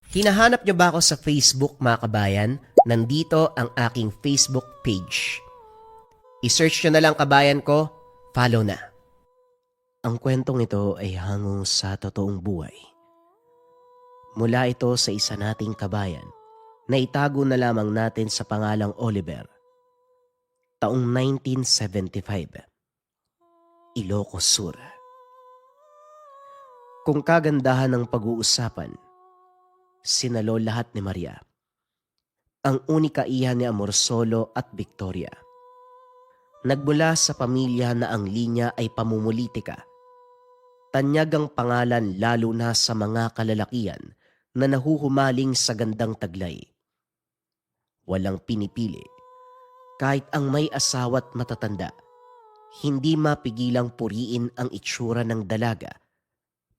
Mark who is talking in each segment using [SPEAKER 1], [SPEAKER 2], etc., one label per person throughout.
[SPEAKER 1] Hinahanap niyo ba ako sa Facebook, mga kabayan? Nandito ang aking Facebook page. I-search niyo na lang kabayan ko, follow na. Ang kwentong ito ay hango sa totoong buhay. Mula ito sa isa nating kabayan na itago na lamang natin sa pangalang Oliver. Taong 1975. Ilocos Sur. Kung kagandahan ng pag-uusapan, sinalo lahat ni Maria. Ang unika iha ni Amorsolo at Victoria. Nagmula sa pamilya na ang linya ay pamumulitika. Tanyag ang pangalan lalo na sa mga kalalakian na nahuhumaling sa gandang taglay. Walang pinipili. Kahit ang may asawa't matatanda, hindi mapigilang puriin ang itsura ng dalaga,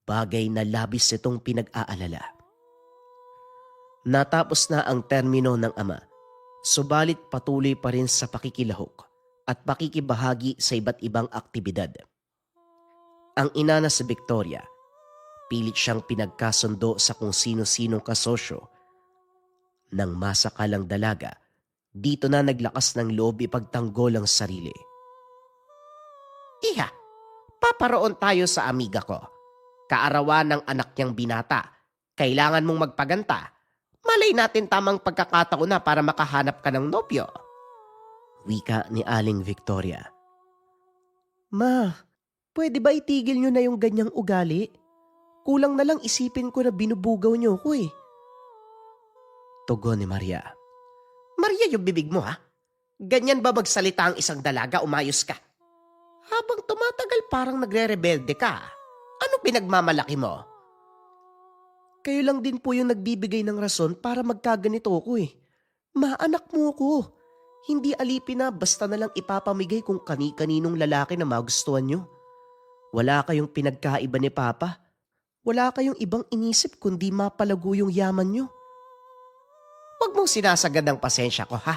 [SPEAKER 1] bagay na labis itong pinag-aalala. Natapos na ang termino ng ama, subalit patuloy pa rin sa pakikilahok at pakikibahagi sa iba't ibang aktibidad. Ang ina na si Victoria, pilit siyang pinagkasundo sa kung sino-sinong kasosyo. Nang masakalang dalaga, dito na naglakas ng loob ipagtanggol ang sarili. Iha, paparoon tayo sa amiga ko. Kaarawan ng anak niyang binata. Kailangan mong magpaganta. Malay natin tamang pagkakataon na para makahanap ka ng nobyo. Wika ni Aling Victoria. Ma, pwede ba itigil niyo na yung ganyang ugali? Kulang na lang isipin ko na binubugaw niyo ko eh. Tugon ni Maria. Maria, yung bibig mo ha? Ganyan ba magsalita ang isang dalaga, umayos ka? Habang tumatagal parang nagre-rebelde ka. Ano pinagmamalaki mo? Kayo lang din po yung nagbibigay ng rason para magkaganito ko eh. Maanak mo ko. Hindi alipin na basta na lang ipapamigay kung kani-kaninong lalaki na magustuhan nyo. Wala kayong pinagkaiba ni Papa. Wala kayong ibang inisip kundi mapalago yung yaman nyo. Huwag mong sinasagad ng pasensya ko ha.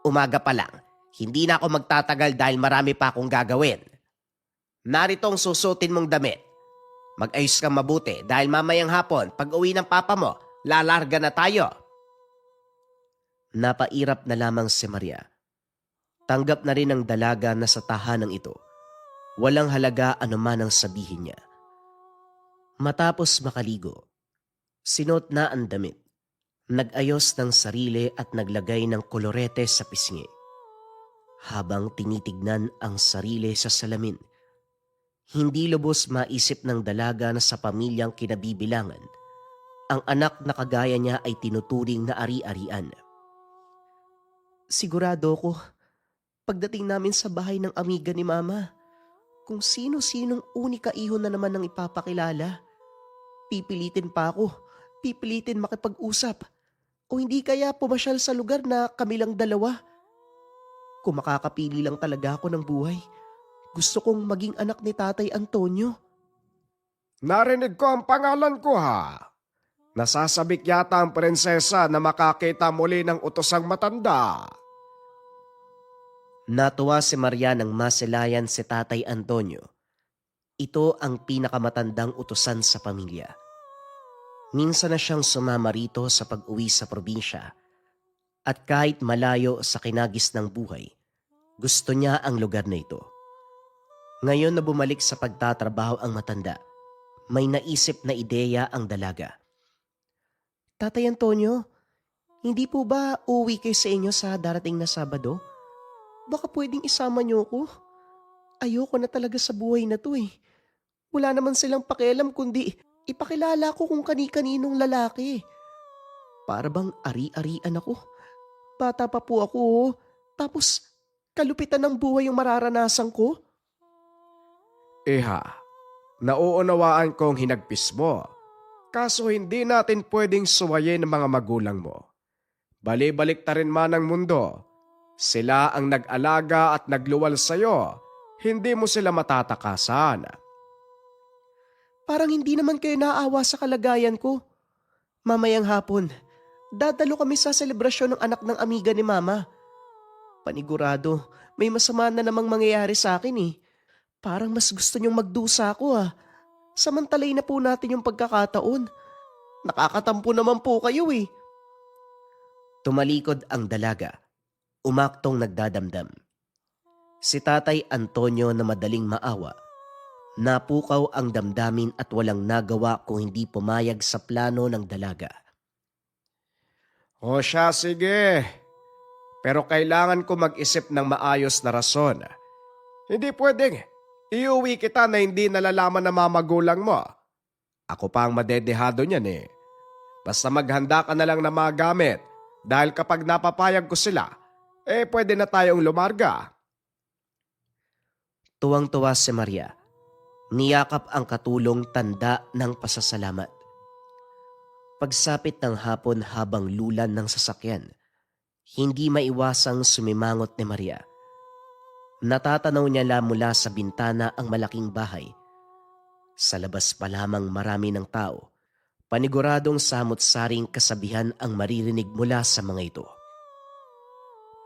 [SPEAKER 1] Umaga pa lang. Hindi na ako magtatagal dahil marami pa akong gagawin. Narito ang susutin mong damit. Mag-ayos kang mabuti dahil mamayang hapon pag uwi ng papa mo, lalarga na tayo. Napairap na lamang si Maria. Tanggap na rin ang dalaga na sa tahanang ito. Walang halaga anuman ang sabihin niya. Matapos makaligo, sinuot na ang damit. Nag-ayos ng sarili at naglagay ng kolorete sa pisngi. Habang tinitignan ang sarili sa salamin, hindi lubos maisip ng dalaga na sa pamilyang kinabibilangan, ang anak na kagaya niya ay tinuturing na ari-arian. Sigurado ko, pagdating namin sa bahay ng amiga ni Mama, kung sino-sinong unika iho na naman ang ipapakilala, pipilitin pa ako, pipilitin makipag-usap, o hindi kaya pumasyal sa lugar na kami lang dalawa. Kung makakapili lang talaga ako ng buhay, gusto kong maging anak ni Tatay Antonio.
[SPEAKER 2] Narinig ko ang pangalan ko ha. Nasasabik yata ang prinsesa na makakita muli ng utosang matanda.
[SPEAKER 1] Natuwa si Maria nang masilayan si Tatay Antonio. Ito ang pinakamatandang utusan sa pamilya. Minsan na siyang sumama rito sa pag-uwi sa probinsya at kahit malayo sa kinagis ng buhay, gusto niya ang lugar na ito. Ngayon na bumalik sa pagtatrabaho ang matanda, may naisip na ideya ang dalaga. Tatay Antonio, hindi po ba uuwi kayo sa inyo sa darating na Sabado? Baka pwedeng isama niyo ko. Ayoko na talaga sa buhay na to eh. Wala naman silang pakialam kundi ipakilala ko kung kani-kaninong lalaki. Para bang ari-arian ako. Bata pa po ako oh. Tapos kalupitan ng buhay yung mararanasan ko.
[SPEAKER 2] Iha, nauunawaan kong hinagpis mo. Kaso hindi natin pwedeng suwayin ang mga magulang mo. Bali-balik ta rin man ang mundo. Sila ang nag-alaga at nagluwal sa'yo. Hindi mo sila matatakasan.
[SPEAKER 1] Parang hindi naman kayo naawa sa kalagayan ko. Mamayang hapon, dadalo kami sa selebrasyon ng anak ng amiga ni Mama. Panigurado, may masama na namang mangyayari sa akin eh. Parang mas gusto niyong magdusa ako ah. Samantalay na po natin yung pagkakataon. Nakakatampo naman po kayo eh. Tumalikod ang dalaga, umaktong nagdadamdam. Si Tatay Antonio na madaling maawa, napukaw ang damdamin at walang nagawa kung hindi pumayag sa plano ng dalaga.
[SPEAKER 2] O siya, sige. Pero kailangan ko mag-isip ng maayos na rason. Hindi pwedeng iuwi kita na hindi nalalaman ng mga magulang mo. Ako pa ang madedehado niyan eh. Basta maghanda ka na lang ng mga gamit dahil kapag napapayag ko sila, pwede na tayong lumarga.
[SPEAKER 1] Tuwang-tuwa si Maria. Niyakap ang katulong tanda ng pasasalamat. Pagsapit ng hapon habang lulan ng sasakyan, hindi maiwasang sumimangot ni Maria. Natatanaw niya mula sa bintana ang malaking bahay. Sa labas pa lamang marami ng tao. Paniguradong samot-saring kasabihan ang maririnig mula sa mga ito.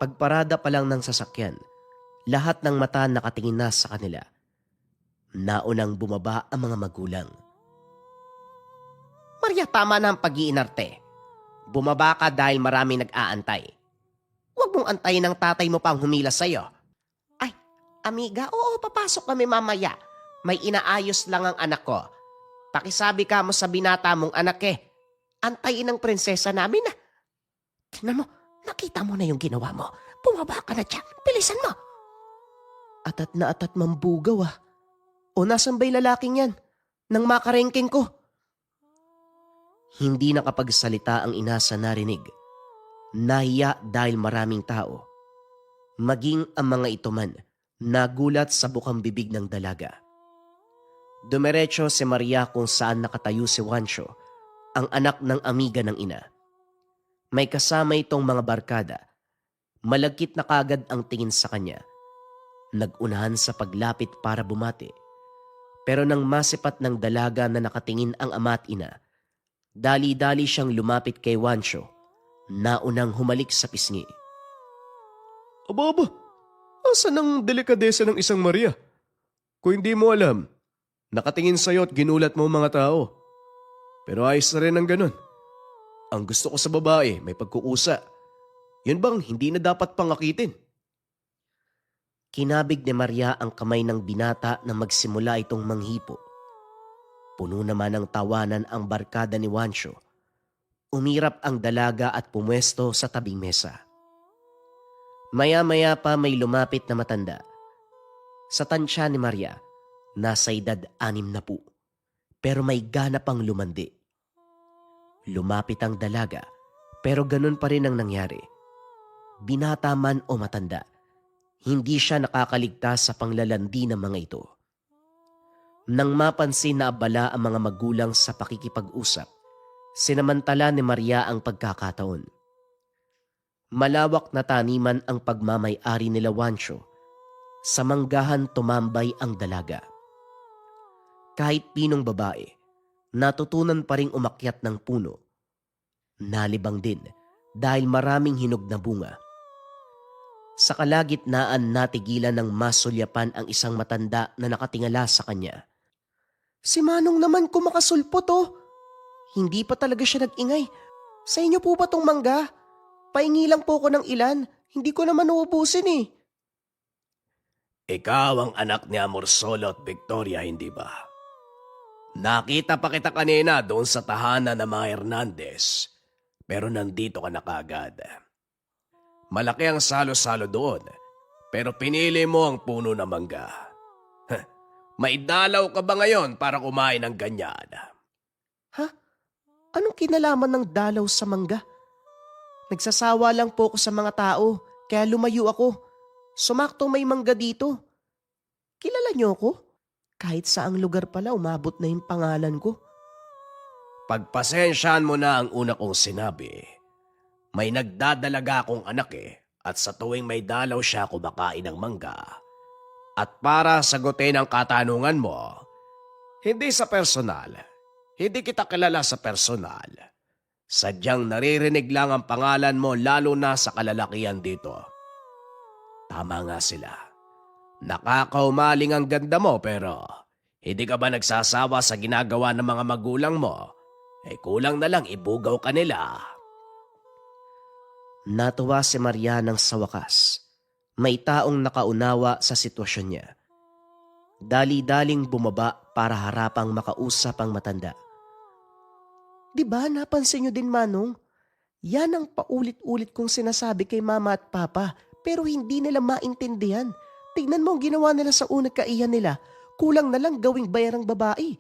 [SPEAKER 1] Pagparada pa lang ng sasakyan, lahat ng mata nakatingin na sa kanila. Naunang bumaba ang mga magulang. Maria, tama na ang pag-iinarte. Bumaba ka dahil marami nag-aantay. Huwag mong antayin ng tatay mo pang humila sa'yo. Ay, amiga, oo, papasok kami mamaya. May inaayos lang ang anak ko. Pakisabi ka mo sa binata mong anak antayin ng prinsesa namin na. Tingnan mo, nakita mo na yung ginawa mo. Bumaba ka na dyan, bilisan mo. Atat na atat mambugaw ah. O nasan ba'y lalaking yan? Nang makarengking ko. Hindi nakapagsalita ang ina sa narinig. Nahiya dahil maraming tao. Maging ang mga ito man, nagulat sa bukang bibig ng dalaga. Dumiretso si Maria kung saan nakatayo si Juancho, ang anak ng amiga ng ina. May kasama itong mga barkada. Malagkit na kagad ang tingin sa kanya. Nagunahan sa paglapit para bumati. Pero nang masipat ng dalaga na nakatingin ang ama at ina, dali-dali siyang lumapit kay Juancho, naunang humalik sa pisngi.
[SPEAKER 2] Aba, asan ang delikadesa ng isang Maria? Kung hindi mo alam, nakatingin sa'yo at ginulat mo mga tao. Pero ayos na rin ang ganun. Ang gusto ko sa babae, may pagkukusa. Yun bang hindi na dapat pangakitin?
[SPEAKER 1] Kinabig ni Maria ang kamay ng binata na magsimula itong manghipo. Puno naman ng tawanan ang barkada ni Juancho. Umirap ang dalaga at pumwesto sa tabing mesa. Maya-maya pa may lumapit na matanda. Sa tansya ni Maria, nasa edad 60, pero may gana pang lumandi. Lumapit ang dalaga, pero ganun pa rin ang nangyari. Binata man o matanda, hindi siya nakakaligtas sa panglalandi ng mga ito. Nang mapansin na abala ang mga magulang sa pakikipag-usap, sinamantala ni Maria ang pagkakataon. Malawak na taniman ang pagmamay-ari nila Juancho. Sa manggahan tumambay ang dalaga. Kahit pinong babae, natutunan pa ring umakyat ng puno. Nalibang din dahil maraming hinog na bunga. Sa kalagitnaan natigilan ng masulyapan ang isang matanda na nakatingala sa kanya. Si Manong naman kumakasulpot oh. Hindi pa talaga siya nag-ingay. Sa inyo po ba tong mangga? Paingi lang po ko ng ilan. Hindi ko naman uubusin eh.
[SPEAKER 2] Ikaw ang anak ni Amorsolo at Victoria, hindi ba? Nakita pa kita kanina doon sa tahanan ng mga Hernandez. Pero nandito ka na kagad. Malaki ang salo-salo doon, pero pinili mo ang puno ng mangga. May dalaw ka ba ngayon para kumain ng ganyan?
[SPEAKER 1] Ha? Anong kinalaman ng dalaw sa mangga? Nagsasawa lang po ako sa mga tao, kaya lumayo ako. Sumaktong may mangga dito. Kilala niyo ako? Kahit saang lugar pala umabot na yung pangalan ko.
[SPEAKER 2] Pagpasensyahan mo na ang una kong sinabi. May nagdadalaga akong anak at sa tuwing may dalaw siya kumakain ng mangga. At para sagutin ang katanungan mo, hindi sa personal, hindi kita kilala sa personal. Sadyang naririnig lang ang pangalan mo lalo na sa kalalakihan dito. Tama nga sila. Nakakaumaling ang ganda mo pero hindi ka ba nagsasawa sa ginagawa ng mga magulang mo kulang na lang ibugaw ka nila.
[SPEAKER 1] Natuwa si Maria nang sa wakas. May taong nakaunawa sa sitwasyon niya. Dali-daling bumaba para harapang makausap ang matanda. Di ba napansin niyo din, Manong? Yan ang paulit-ulit kong sinasabi kay Mama at Papa, pero hindi nila maintindihan. Tignan mo ang ginawa nila sa unang kaiyan nila. Kulang na lang gawing bayarang babae.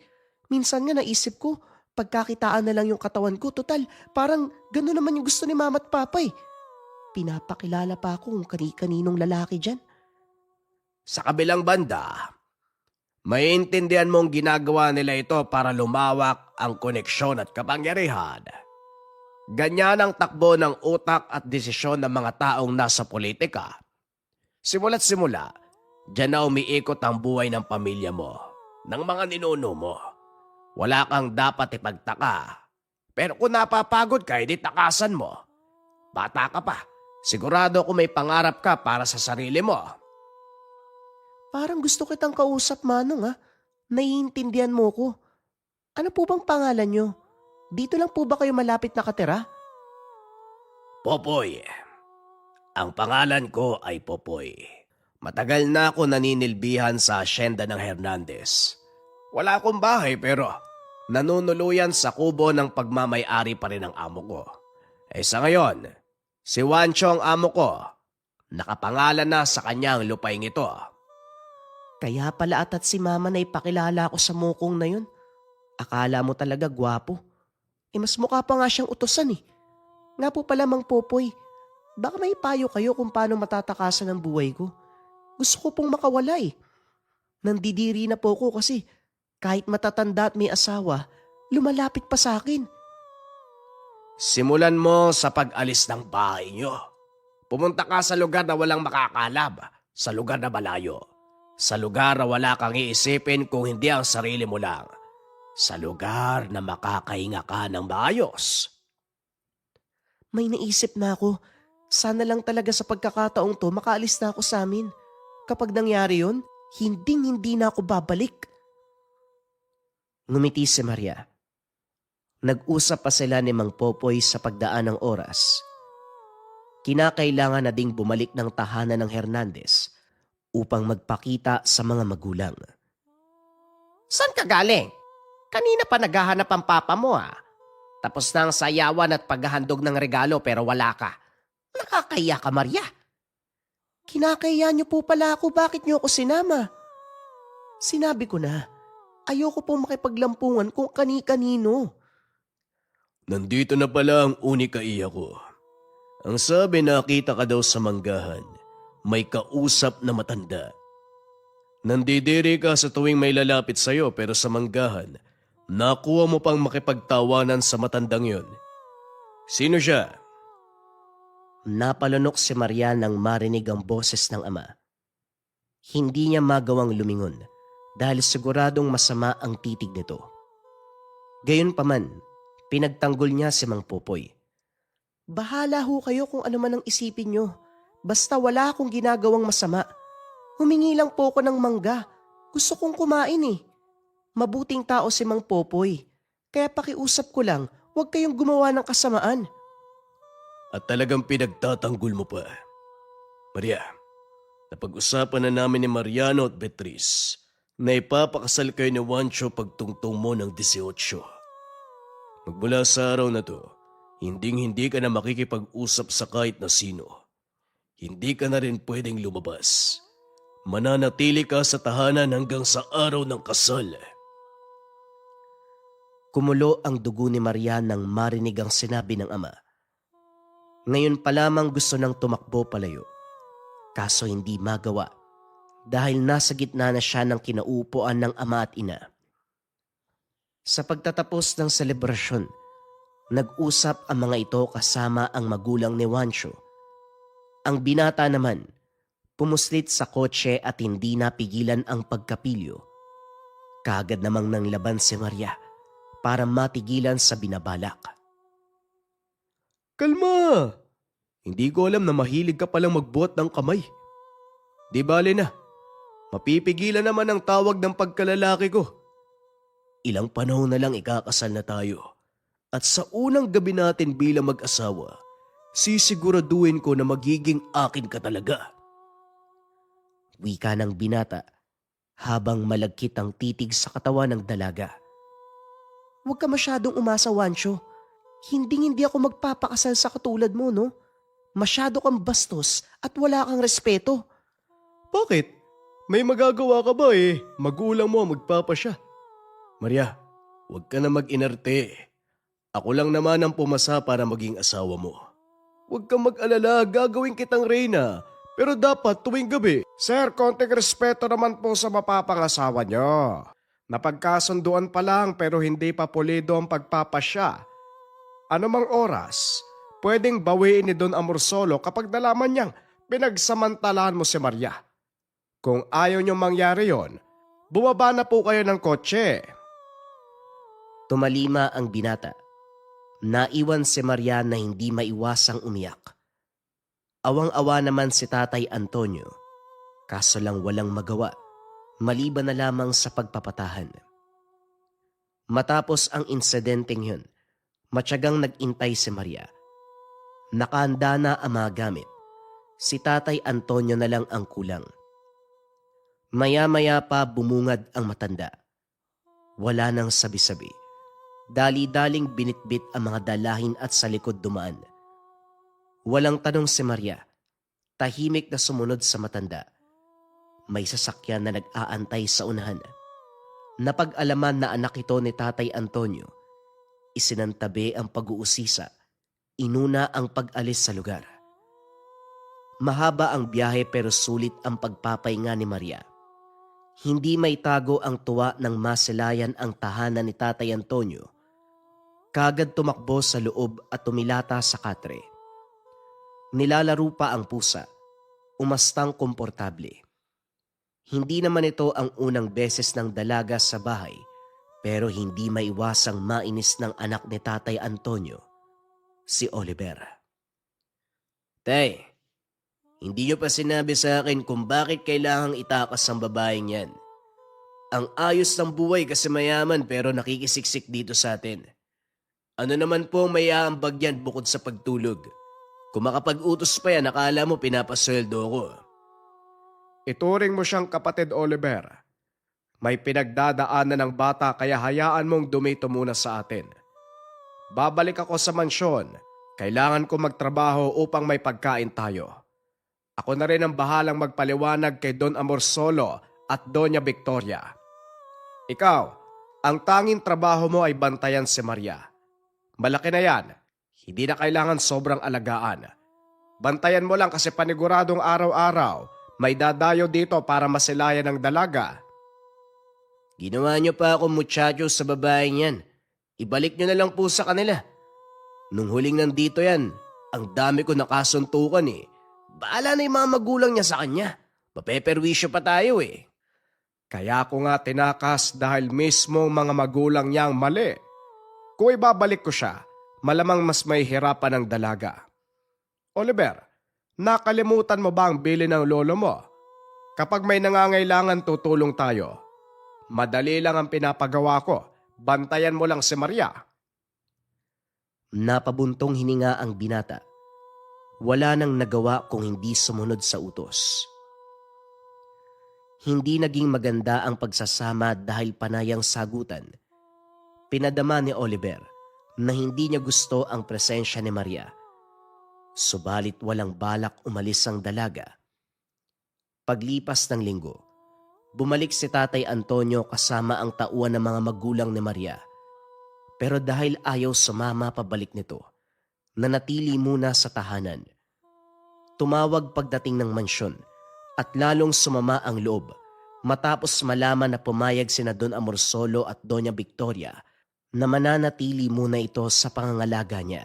[SPEAKER 1] Minsan nga naisip ko, pagkakitaan na lang yung katawan ko. Total, parang gano'n naman yung gusto ni Mama at Papa eh. Pinapakilala pa ako kung kani-kaninong lalaki dyan.
[SPEAKER 2] Sa kabilang banda, maiintindihan mong ginagawa nila ito para lumawak ang koneksyon at kapangyarihan. Ganyan ang takbo ng utak at desisyon ng mga taong nasa politika. Simula't simula, diyan na umiikot ang buhay ng pamilya mo, ng mga ninuno mo. Wala kang dapat ipagtaka. Pero kung napapagod ka, hindi takasan mo. Bata ka pa. Sigurado kung may pangarap ka para sa sarili mo.
[SPEAKER 1] Parang gusto kitang kausap, Manong ha. Naiintindihan mo ko. Ano po bang pangalan nyo? Dito lang po ba kayo malapit nakatira?
[SPEAKER 2] Popoy. Ang pangalan ko ay Popoy. Matagal na ako naninilbihan sa asyenda ng Hernandez. Wala akong bahay pero nanunuluyan sa kubo ng pagmamay-ari pa rin ang amo ko. Sa ngayon, si Wancho ang amo ko. Nakapangalan na sa kanya ang lupaing ito.
[SPEAKER 1] Kaya pala ata't si Mama na ipakilala ko sa mukong na yun. Akala mo talaga gwapo. Mas mukha pa nga siyang utosan eh. Nga po pala, Mang Popoy, baka may payo kayo kung paano matatakasan ang buhay ko. Gusto ko pong makawala eh. Nandidiri na po ko kasi kahit matatanda at may asawa, lumalapit pa sa akin.
[SPEAKER 2] Simulan mo sa pag-alis ng bahay nyo. Pumunta ka sa lugar na walang makakalab, sa lugar na malayo. Sa lugar na wala kang iisipin kung hindi ang sarili mo lang. Sa lugar na makakahinga ka ng maayos.
[SPEAKER 1] May naisip na ako. Sana lang talaga sa pagkakataong to makaalis na ako sa amin. Kapag nangyari yun, hindi na ako babalik. Ngumiti si Maria. Nag-usap pa sila ni Mang Popoy sa pagdaan ng oras. Kinakailangan na ding bumalik ng tahanan ng Hernandez upang magpakita sa mga magulang. Saan ka galing? Kanina pa naghahanap ang papa mo ah. Tapos na ang sayawan at paghahandog ng regalo pero wala ka. Nakakaya ka, Maria. Kinakaya niyo po pala ako, bakit niyo ako sinama? Sinabi ko na, ayoko po makipaglampungan kung kani-kanino.
[SPEAKER 2] Nandito na pala ang unika iya ko. Ang sabi nakita ka daw sa manggahan, may kausap na matanda. Nandidiri ka sa tuwing may lalapit sa'yo pero sa manggahan, nakuha mo pang makipagtawanan sa matandang yon. Sino siya?
[SPEAKER 1] Napalunok si Maria nang marinig ang boses ng ama. Hindi niya magawang lumingon dahil siguradong masama ang titig nito. Gayunpaman, pinagtanggol niya si Mang Popoy. Bahala ho kayo kung ano man ang isipin niyo. Basta wala akong ginagawang masama. Humingi lang po ako ng mangga. Gusto kong kumain eh. Mabuting tao si Mang Popoy. Kaya pakiusap ko lang, huwag kayong gumawa ng kasamaan.
[SPEAKER 2] At talagang pinagtatanggol mo pa. Maria, napag-usapan na namin ni Mariano at Beatriz na ipapakasal kayo ni Wancho pagtungtong mo ng 18. Magmula sa araw na to, hindi ka na makikipag-usap sa kahit na sino. Hindi ka na rin pwedeng lumabas. Mananatili ka sa tahanan hanggang sa araw ng kasal.
[SPEAKER 1] Kumulo ang dugo ni Maria nang marinig ang sinabi ng ama. Ngayon pa lamang gusto nang tumakbo palayo. Kaso hindi magawa dahil nasa gitna na siya ng kinaupuan ng ama at ina. Sa pagtatapos ng selebrasyon, nag-usap ang mga ito kasama ang magulang ni Wancho. Ang binata naman, pumuslit sa kotse at hindi napigilan ang pagkapilyo. Kaagad namang nang laban si Maria para matigilan sa binabalak.
[SPEAKER 2] Kalma! Hindi ko alam na mahilig ka palang magbuhat ng kamay. Di bale na. Mapipigilan naman ang tawag ng pagkalalaki ko.
[SPEAKER 1] Ilang panahon na lang ikakasal na tayo
[SPEAKER 2] At sa unang gabi natin bilang mag-asawa, sisiguraduhin ko na magiging akin ka talaga.
[SPEAKER 1] Wika ng binata habang malagkit ang titig sa katawan ng dalaga. Huwag ka masyadong umasa, Wancho. Hindi ako magpapakasal sa katulad mo, no? Masyado kang bastos at wala kang respeto.
[SPEAKER 2] Bakit? May magagawa ka ba eh? Magulang mo ang magpapasya. Maria, huwag ka na mag-inarte. Ako lang naman ang pumasa para maging asawa mo. Huwag kang mag-alala, gagawin kitang reyna. Pero dapat tuwing gabi. Sir, konting respeto naman po sa mapapangasawa nyo. Napagkasunduan pa lang pero hindi pa pulido ang pagpapasya. Anumang oras, pwedeng bawiin ni Don Amorsolo kapag nalaman niyang pinagsamantalahan mo si Maria. Kung ayaw niyong mangyari yon, bumaba na po kayo ng kotse.
[SPEAKER 1] Tumalima ang binata. Naiwan si Maria na hindi maiwasang umiyak. Awang-awa naman si Tatay Antonio, kaso lang walang magawa, maliban na lamang sa pagpapatahan. Matapos ang insidenteng yun, matyagang nag-intay si Maria. Nakahanda na ang mga gamit. Si Tatay Antonio na lang ang kulang. Maya-maya pa bumungad ang matanda. Wala nang sabi-sabi. Dali-daling binitbit ang mga dalahin at sa likod dumaan. Walang tanong si Maria. Tahimik na sumunod sa matanda. May sasakyan na nag-aantay sa unahan. Napag-alaman na anak ito ni Tatay Antonio. Isinantabi ang pag-uusisa. Inuna ang pag-alis sa lugar. Mahaba ang biyahe pero sulit ang pagpapahinga ni Maria. Hindi may tago ang tuwa ng masilayan ang tahanan ni Tatay Antonio. Kagad tumakbo sa loob at tumilata sa katre. Nilalaro pa ang pusa, umastang komportable. Hindi naman ito ang unang beses ng dalaga sa bahay, pero hindi maiwasang mainis ng anak ni Tatay Antonio, si Oliver. Tay, hindi niyo pa sinabi sa akin kung bakit kailangang itakas ang babaeng yan. Ang ayos ng buhay kasi mayaman pero nakikisiksik dito sa atin. Ano naman po ang may aambag yan bukod sa pagtulog? Kung makapag-utos pa yan, akala mo pinapasweldo ko.
[SPEAKER 2] Ituring mo siyang kapatid, Oliver. May pinagdadaanan ng bata kaya hayaan mong dumito muna sa atin. Babalik ako sa mansyon. Kailangan ko magtrabaho upang may pagkain tayo. Ako na rin ang bahalang magpaliwanag kay Don Amorsolo at Doña Victoria. Ikaw, ang tanging trabaho mo ay bantayan si Maria. Malaki na yan. Hindi na kailangan sobrang alagaan. Bantayan mo lang kasi paniguradong araw-araw may dadayo dito para masilayan ng dalaga.
[SPEAKER 1] Ginawa niyo pa ako muchacho sa babaeng yan. Ibalik niyo na lang po sa kanila. Nung huling nandito yan, ang dami ko nakasuntukan eh. Baala na yung mga magulang niya sa kanya. Mapeperwisyo pa tayo eh.
[SPEAKER 2] Kaya ko nga tinakas dahil mismo mga magulang niyang mali. Kung ibabalik ko siya, malamang mas may hirapan ng dalaga. Oliver, nakalimutan mo ba ang bili ng lolo mo? Kapag may nangangailangan, tutulong tayo. Madali lang ang pinapagawa ko. Bantayan mo lang si Maria.
[SPEAKER 1] Napabuntong hininga ang binata. Wala nang nagawa kung hindi sumunod sa utos. Hindi naging maganda ang pagsasama dahil panayang sagutan. Pinadama ni Oliver na hindi niya gusto ang presensya ni Maria. Subalit walang balak umalis ang dalaga. Paglipas ng linggo, bumalik si Tatay Antonio kasama ang tauhan ng mga magulang ni Maria. Pero dahil ayaw sumama pabalik nito, nanatili muna sa tahanan. Tumawag pagdating ng mansyon at lalong sumama ang loob matapos malaman na pumayag sina Don Amorsolo at Doña Victoria na mananatili muna ito sa pangangalaga niya.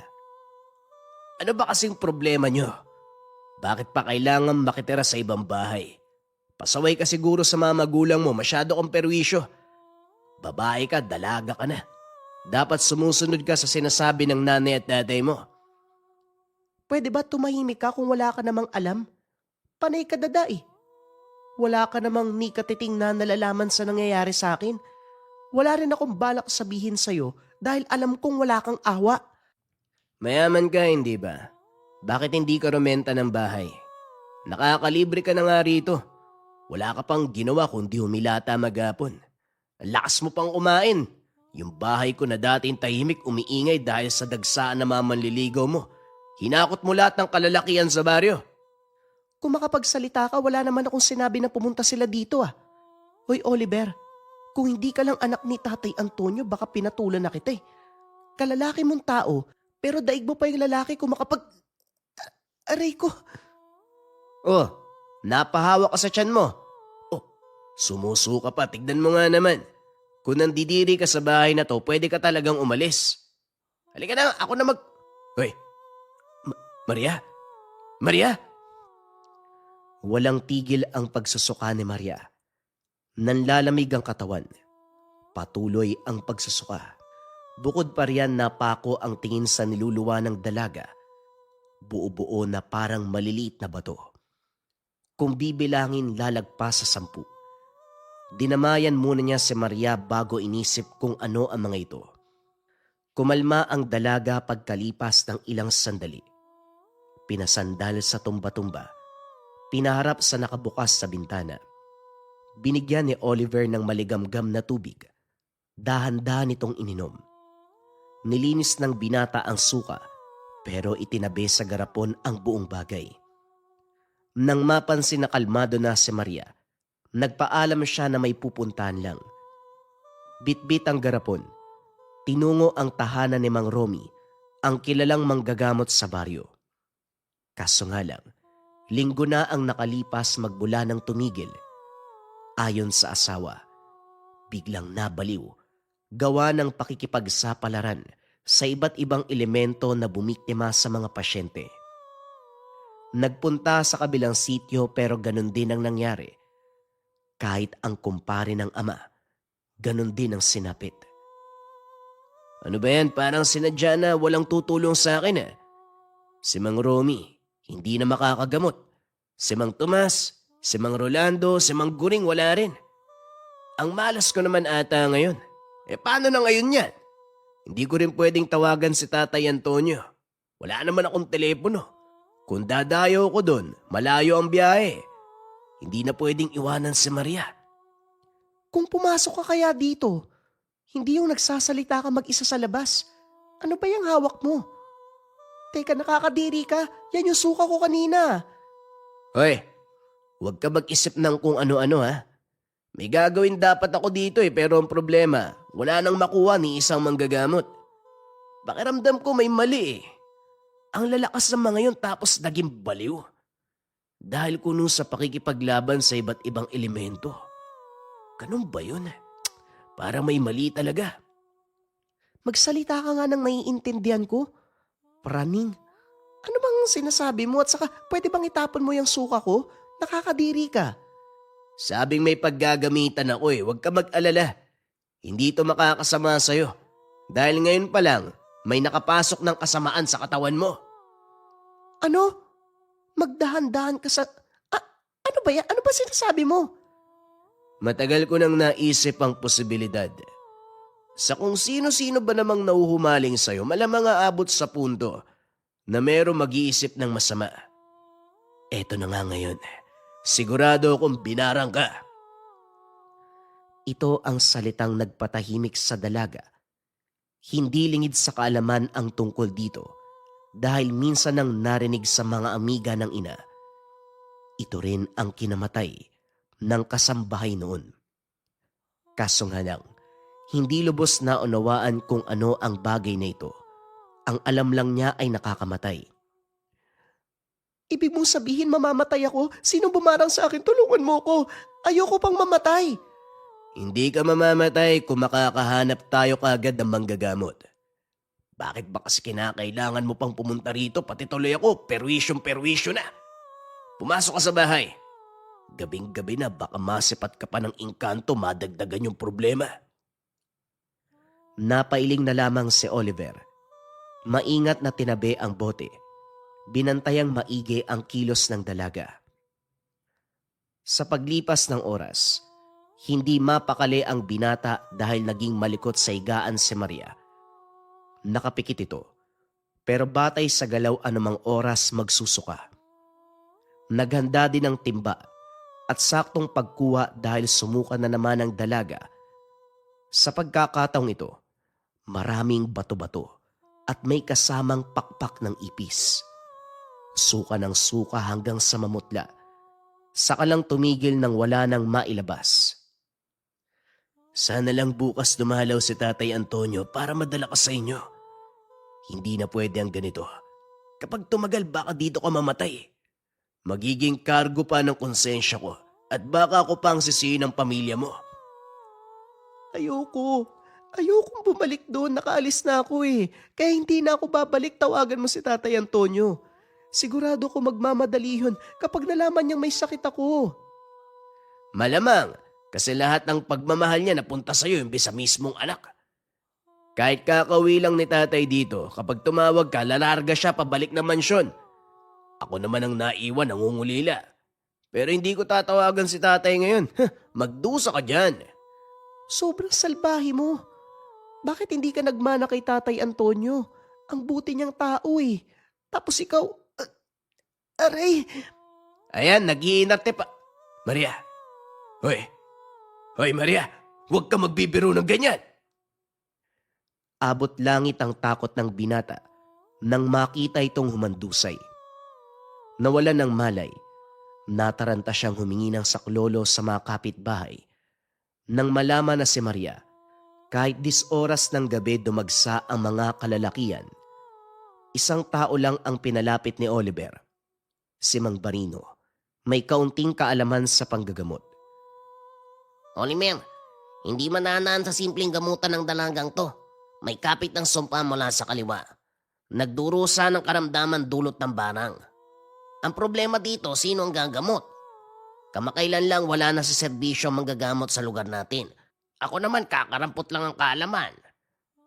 [SPEAKER 1] Ano ba kasing problema niyo? Bakit pa kailangan makitira sa ibang bahay? Pasaway ka siguro sa mga magulang mo, masyado kang perwisyo. Babae ka, dalaga ka na. Dapat sumusunod ka sa sinasabi ng nanay at tatay mo. Pwede ba tumahimik ka kung wala ka namang alam? Panay ka dada eh. Wala ka namang ni katiting na nalalaman sa nangyayari sa akin. Wala rin akong balak sabihin sa'yo dahil alam kong wala kang awa.
[SPEAKER 2] Mayaman ka, hindi ba? Bakit hindi ka rumenta ng bahay? Nakakalibre ka na nga rito. Wala ka pang ginawa kundi humilata maghapon. Ang lakas mo pang kumain. Yung bahay ko na dating tahimik umiingay dahil sa dagsaan na mamanliligaw mo. Hinakot mo lahat ng kalalakihan sa baryo.
[SPEAKER 1] Kung makapagsalita ka, wala naman akong sinabi na pumunta sila dito ah. Hoy Oliver, kung hindi ka lang anak ni Tatay Antonio, baka pinatulan na kita eh. Kalalaki mong tao, pero daig mo pa yung lalaki kung Aray ko.
[SPEAKER 2] Oh, napahawak ka sa tiyan mo. Oh, sumusuka pa. Tignan mo nga naman. Kung nandidiri ka sa bahay na to, pwede ka talagang umalis. Halika na, ako na Hoy, Maria? Maria? Walang tigil ang pagsusuka ni Maria. Nanlalamig ang katawan. Patuloy ang pagsusuka. Bukod pa riyan napako ang tingin sa niluluwa ng dalaga. Buo-buo na parang maliliit na bato. Kung bibilangin lalagpas sa 10. Dinamayan muna niya si Maria bago inisip kung ano ang mga ito. Kumalma ang dalaga pagkalipas ng ilang sandali. Pinasandal sa tumba-tumba. Pinaharap sa nakabukas sa bintana. Binigyan ni Oliver ng maligamgam na tubig. Dahan-dahan itong ininom. Nilinis ng binata ang suka pero itinabi sa garapon ang buong bagay. Nang mapansin na kalmado na si Maria, nagpaalam siya na may pupuntahan lang. Bitbit ang garapon. Tinungo ang tahanan ni Mang Romy, ang kilalang manggagamot sa baryo. Kaso nga lang, linggo na ang nakalipas magmula ng tumigil. Ayon sa asawa, biglang nabaliw, gawa ng pakikipagsapalaran sa iba't ibang elemento na bumiktima sa mga pasyente. Nagpunta sa kabilang sityo pero ganun din ang nangyari. Kahit ang kumpare ng ama, ganun din ang sinapit. Ano ba yan? Parang sinadya na walang tutulong sa akin ah. Si Mang Romy, hindi na makakagamot. Si Mang Tomas, si Mang Rolando, si Mang Guring wala rin. Ang malas ko naman ata ngayon. Paano na ngayon yan? Hindi ko rin pwedeng tawagan si Tatay Antonio. Wala naman akong telepono. Kung dadayo ko doon, malayo ang biyahe. Hindi na pwedeng iwanan si Maria.
[SPEAKER 1] Kung pumasok ka kaya dito, hindi yung nagsasalita ka mag-isa sa labas. Ano ba yung hawak mo? Teka, nakakadiri ka. Yan yung suka ko kanina.
[SPEAKER 2] Hoy, huwag ka mag-isip ng kung ano-ano ha. May gagawin dapat ako dito pero ang problema, wala nang makuha ni isang manggagamot. Pakiramdam ko may mali Ang lalakas ng mga yun tapos naging baliw. Dahil kuno sa pakikipaglaban sa iba't ibang elemento. Ganun ba yun? Para may mali talaga.
[SPEAKER 1] Magsalita ka nga ng naiintindihan ko. Praning, ano bang sinasabi mo at saka pwede bang itapon mo yung suka ko? Nakakadiri ka.
[SPEAKER 2] Sabing may paggagamitan ako huwag ka mag-alala. Hindi ito makakasama sa'yo. Dahil ngayon pa lang, may nakapasok ng kasamaan sa katawan mo.
[SPEAKER 1] Ano? Magdahan-dahan ka sa... ano ba yan? Ano ba sinasabi mo?
[SPEAKER 2] Matagal ko nang naisip ang posibilidad. Sa kung sino-sino ba namang nauhumaling sa'yo, malamang aabot sa punto na merong mag-iisip ng masama. Eto na nga ngayon. Sigurado akong binarang ka.
[SPEAKER 1] Ito ang salitang nagpatahimik sa dalaga. Hindi lingid sa kaalaman ang tungkol dito dahil minsan nang narinig sa mga amiga ng ina. Ito rin ang kinamatay ng kasambahay noon. Kaso nga lang, hindi lubos na unawaan kung ano ang bagay na ito. Ang alam lang niya ay nakakamatay. Ibig mong sabihin mamamatay ako? Sino bumarang sa akin? Tulungan mo ko. Ayoko pang mamatay.
[SPEAKER 2] Hindi ka mamamatay kung makakahanap tayo kaagad ng manggagamot. Bakit ba kasi kinakailangan mo pang pumunta rito pati tuloy ako perwisyo na? Pumasok ka sa bahay. Gabing-gabi na baka masipat ka pa ng engkanto madagdagan yung problema.
[SPEAKER 1] Napailing na lamang si Oliver. Maingat na tinabi ang bote. Binantayang maigi ang kilos ng dalaga. Sa paglipas ng oras, hindi mapakali ang binata dahil naging malikot sa higaan si Maria Nakapikit ito, pero batay sa galaw anumang oras magsusuka. Naghanda din ng timba at saktong pagkuha dahil sumuka na naman ang dalaga. Sa pagkakataong ito, maraming bato-bato at may kasamang pakpak ng ipis. Suka ng suka hanggang sa mamutla. Saka lang tumigil nang wala nang mailabas. Sana lang bukas dumalaw si Tatay Antonio para madala ka sa inyo. Hindi na pwede ang ganito. Kapag tumagal baka dito ka mamatay. Magiging kargo pa ng konsensya ko at baka ako pang sisihin ng pamilya mo. Ayoko. Ayokong bumalik doon. Nakaalis na ako eh. Kaya hindi na ako babalik. Tawagan mo si Tatay Antonio. Sigurado ko magmamadali yun kapag nalaman niyang may sakit ako. Malamang, kasi lahat ng pagmamahal niya napunta sa'yo imbes sa mismong anak. Kahit kakauwi lang ni Tatay dito, kapag tumawag ka, lalarga siya pabalik na mansyon. Ako naman ang naiwan, nangungulila. Pero hindi ko tatawagan si Tatay ngayon. Magdusa ka dyan. Sobrang salbahe mo. Bakit hindi ka nagmana kay Tatay Antonio? Ang buti niyang tao eh. Tapos ikaw, aray. Ayan, nag-iinarte pa. Maria. Hoy. Hoy Maria, huwag ka magbibiro ng ganyan. Abot langit ang takot ng binata nang makita itong humandusay. Nawalan ng malay, nataranta siyang humingi ng saklolo sa mga kapitbahay. Nang malaman na si Maria, kahit 10 oras ng gabi dumagsa ang mga kalalakian, isang tao lang ang pinalapit ni Oliver. Si Mang Barino, may kaunting kaalaman sa panggagamot. Oliver, hindi mananaan sa simpleng gamutan ng dalagang to. May kapit ng sumpa mula sa kaliwa. Nagdurusa ng karamdaman dulot ng barang. Ang problema dito, sino ang gagamot? Kamakailan lang wala na sa serbisyo ang manggagamot sa lugar natin. Ako naman kakarampot lang ang kaalaman.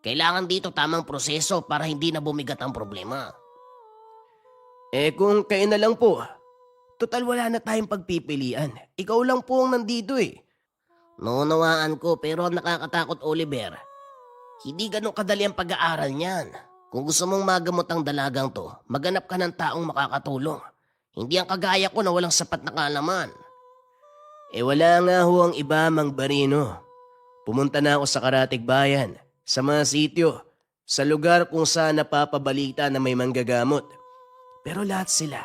[SPEAKER 1] Kailangan dito tamang proseso para hindi na bumigat ang problema. Kung kayo na lang po, total wala na tayong pagpipilian. Ikaw lang po ang nandito eh. Naunawaan ko pero nakakatakot, Oliver. Hindi ganun kadali ang pag-aaral niyan. Kung gusto mong magamot ang dalagang to, maghanap ka ng taong makakatulong. Hindi ang kagaya ko na walang sapat na kaalaman. Wala nga ho ang iba, Mang Barino. Pumunta na ako sa Karatig Bayan, sa mga sityo, sa lugar kung saan napapabalita na may manggagamot. Pero lahat sila,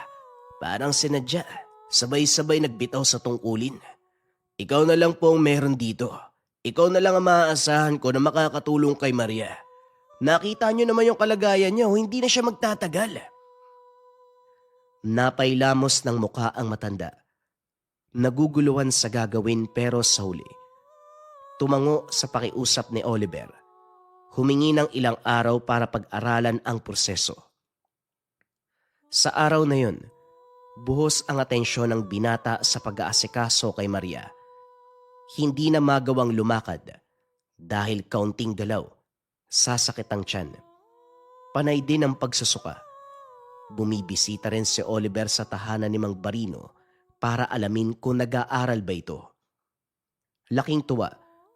[SPEAKER 1] parang sinadya, sabay-sabay nagbitaw sa tungkulin. Ikaw na lang po ang meron dito. Ikaw na lang ang maaasahan ko na makakatulong kay Maria. Nakita niyo naman yung kalagayan niya, hindi na siya magtatagal. Napailamos ng mukha ang matanda. Naguguluhan sa gagawin pero sa huli. Tumango sa pakiusap ni Oliver. Humingi ng ilang araw para pag-aralan ang proseso. Sa araw na yun, buhos ang atensyon ng binata sa pag-aasikaso kay Maria. Hindi na magawang lumakad dahil kaunting galaw, sasakit ang tiyan. Panay din ang pagsusuka. Bumibisita rin si Oliver sa tahanan ni Mang Barino para alamin kung nag-aaral ba ito. Laking tuwa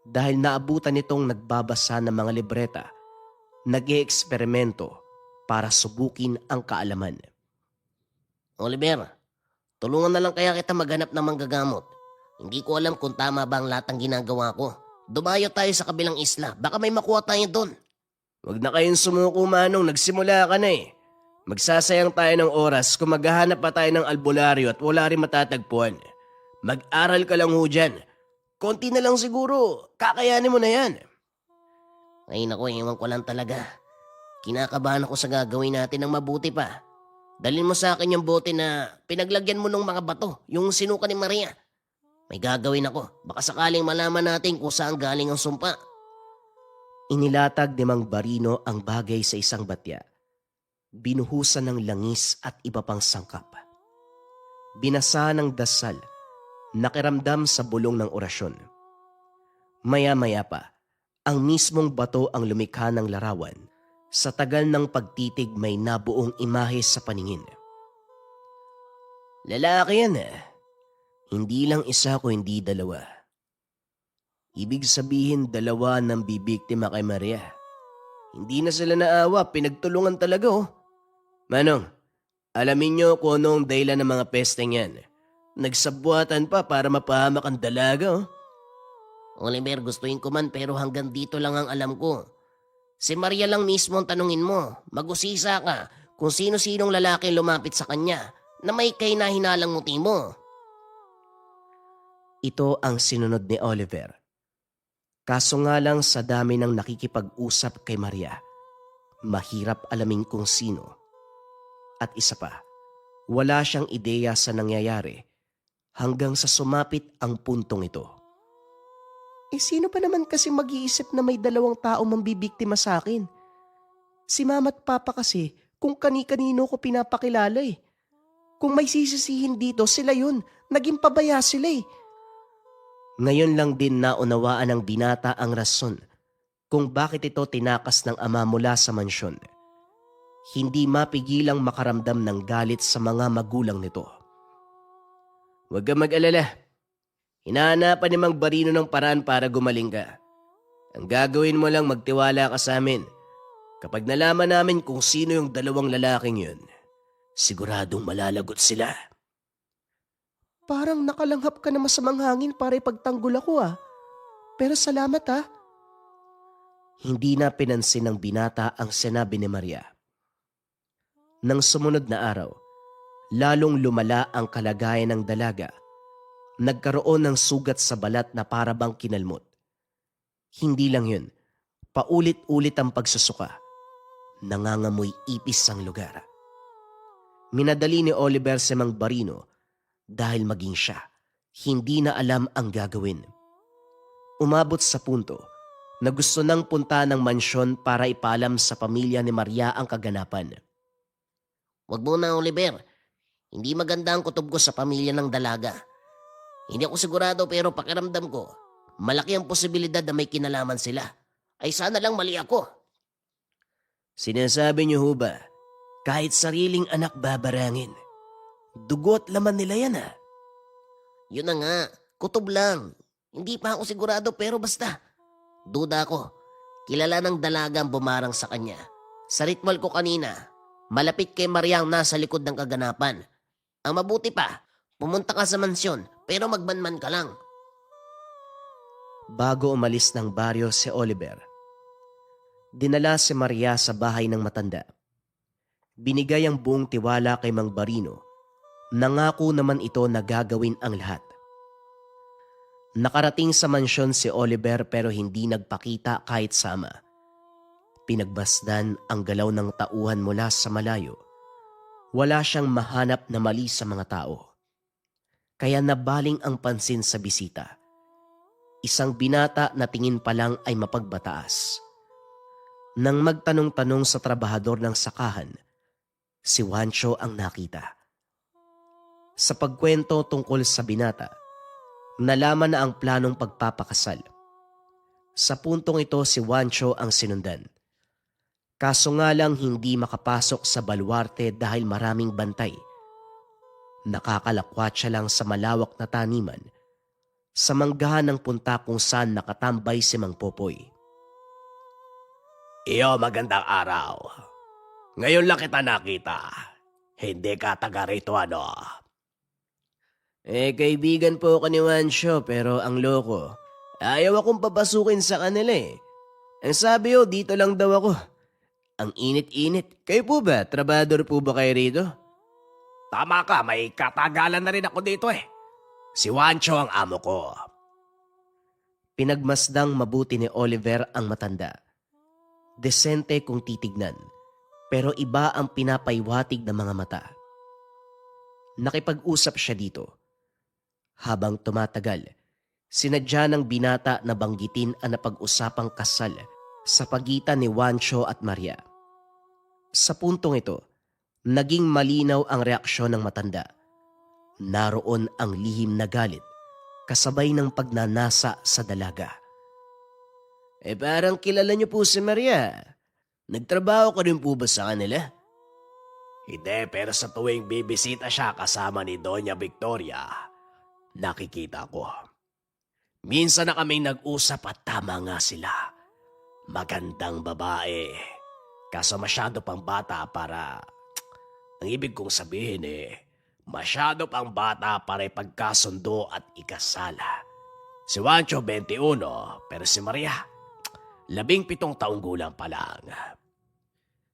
[SPEAKER 1] dahil naabutan nitong nagbabasa ng mga libreta, nag-eeksperimento para subukin ang kaalaman. Oliver, tulungan na lang kaya kita maghanap ng manggagamot. Hindi ko alam kung tama ba ang lahat ng ginagawa ko. Dumayo tayo sa kabilang isla. Baka may makuha tayo doon. Huwag na kayong sumuko, Manong. Nagsimula ka na eh. Magsasayang tayo ng oras kung maghahanap pa tayo ng albularyo at wala rin matatagpuan. Mag-aral ka lang ho dyan. Konti na lang siguro. Kakayanin mo na yan. Ay naku, ewan ko lang talaga. Kinakabahan ako sa gagawin natin ng mabuti pa. Dalhin mo sa akin yung bote na pinaglagyan mo ng mga bato. Yung sinuka ni Maria. May gagawin ako. Baka sakaling malaman natin kung saan galing ang sumpa. Inilatag ni Mang Barino ang bagay sa isang batya. Binuhusan ng langis at iba pang sangkap. Binasa ng dasal. Nakiramdam sa bulong ng orasyon. Maya-maya pa, ang mismong bato ang lumikha ng larawan. Sa tagal ng pagtitig may nabuong imahe sa paningin. Lalaki yan eh. Hindi lang isa kundi dalawa. Ibig sabihin 2 nang bibiktima kay Maria. Hindi na sila naawa, pinagtulungan talaga oh. Manong, alamin nyo kung anong dahilan ng mga pesteng yan. Nagsabuatan pa para mapahamak ang dalaga oh. Oliver, gustuin ko man pero hanggang dito lang ang alam ko. Si Maria lang mismo ang tanungin mo. Mag-usisa ka kung sino-sinong lalaki lumapit sa kanya na may kahinahinalang muti mo. Ito ang sinunod ni Oliver. Kaso nga lang sa dami ng nakikipag-usap kay Maria, mahirap alamin kung sino. At isa pa, wala siyang ideya sa nangyayari hanggang sa sumapit ang puntong ito. Sino pa naman kasi mag-iisip na may dalawang tao mambibiktima sa akin? Si mama at papa kasi kung kani-kanino ko pinapakilala eh. Kung may sisisihin dito, sila yun. Naging pabaya sila eh. Ngayon lang din naunawaan ng binata ang rason kung bakit ito tinakas ng ama mula sa mansyon. Hindi mapigilang makaramdam ng galit sa mga magulang nito. Huwag kang mag-alala. Hinahanapan ni Mang Barino ng paraan para gumaling ka. Ang gagawin mo lang magtiwala ka sa amin. Kapag nalaman namin kung sino yung dalawang lalaking yun, siguradong malalagot sila. Parang nakalanghap ka na masamang hangin para ipagtanggol ako ah. Pero salamat ah. Hindi na pinansin ng binata ang sinabi ni Maria. Nang sumunod na araw, lalong lumala ang kalagayan ng dalaga. Nagkaroon ng sugat sa balat na para bang kinalmot. Hindi lang yun, paulit-ulit ang pagsusuka. Nangangamoy ipis ang lugar. Minadali ni Oliver si Mang Barino dahil maging siya, hindi na alam ang gagawin. Umabot sa punto na gusto nang punta ng mansyon para ipaalam sa pamilya ni Maria ang kaganapan. Wag mo na, Oliver. Hindi maganda ang kutob ko sa pamilya ng dalaga. Hindi ako sigurado pero pakiramdam ko, malaki ang posibilidad na may kinalaman sila. Ay sana lang mali ako. Sinasabi niyo ho ba, kahit sariling anak babarangin, dugo at laman nila yan ha? Yun na nga, kutob lang. Hindi pa ako sigurado pero basta. Duda ko, kilala ng dalaga ang bumarang sa kanya. Sa ritual ko kanina, malapit kay Maria ang nasa likod ng kaganapan. Ang mabuti pa, pumunta ka sa mansyon pero magmanman ka lang. Bago umalis ng baryo si Oliver, dinala si Maria sa bahay ng matanda. Binigay ang buong tiwala kay Mang Barino. Nangako naman ito na gagawin ang lahat. Nakarating sa mansyon si Oliver pero hindi nagpakita kahit sama. Pinagbasdan ang galaw ng tauhan mula sa malayo. Wala siyang mahanap na mali sa mga tao. Kaya nabaling ang pansin sa bisita. Isang binata na tingin pa lang ay mapagbataas. Nang magtanong-tanong sa trabahador ng sakahan, si Juancho ang nakita. Sa pagkwento tungkol sa binata, nalaman na ang planong pagpapakasal. Sa puntong ito si Juancho ang sinundan. Kaso nga lang hindi makapasok sa baluarte dahil maraming bantay. Nakakalakwat siya lang sa malawak na taniman sa manggahan ng punta kung saan nakatambay si Mang Popoy. Iyo, magandang araw. Ngayon lang kita nakita. Hindi ka taga rito ano? Kaibigan po ako ni Juancho pero ang loko, ayaw akong papasukin sa kanila eh. Ang sabi ho, dito lang daw ako. Ang init-init. Kayo po ba? Trabador po ba kayo rito? Tama ka, may katagalan na rin ako dito eh. Si Juancho ang amo ko. Pinagmasdang mabuti ni Oliver ang matanda. Desente kung titignan, pero iba ang pinapaywatig ng mga mata. Nakipag-usap siya dito. Habang tumatagal, sinadya ng binata na banggitin ang napag-usapang kasal sa pagitan ni Juancho at Maria. Sa puntong ito, naging malinaw ang reaksyon ng matanda. Naroon ang lihim na galit, kasabay ng pagnanasa sa dalaga. Parang kilala niyo po si Maria. Nagtrabaho ka rin po ba sa kanila? Hindi, pero sa tuwing bibisita siya kasama ni Doña Victoria, nakikita ko. Minsan na kaming nag-usap at tama nga sila.
[SPEAKER 3] Magandang babae. Kaso masyado pang bata para... Ang ibig kong sabihin masyado pang bata para ipagkasundo at ikasala. Si Juancho 21, pero si Maria 17 taong gulang pa lang.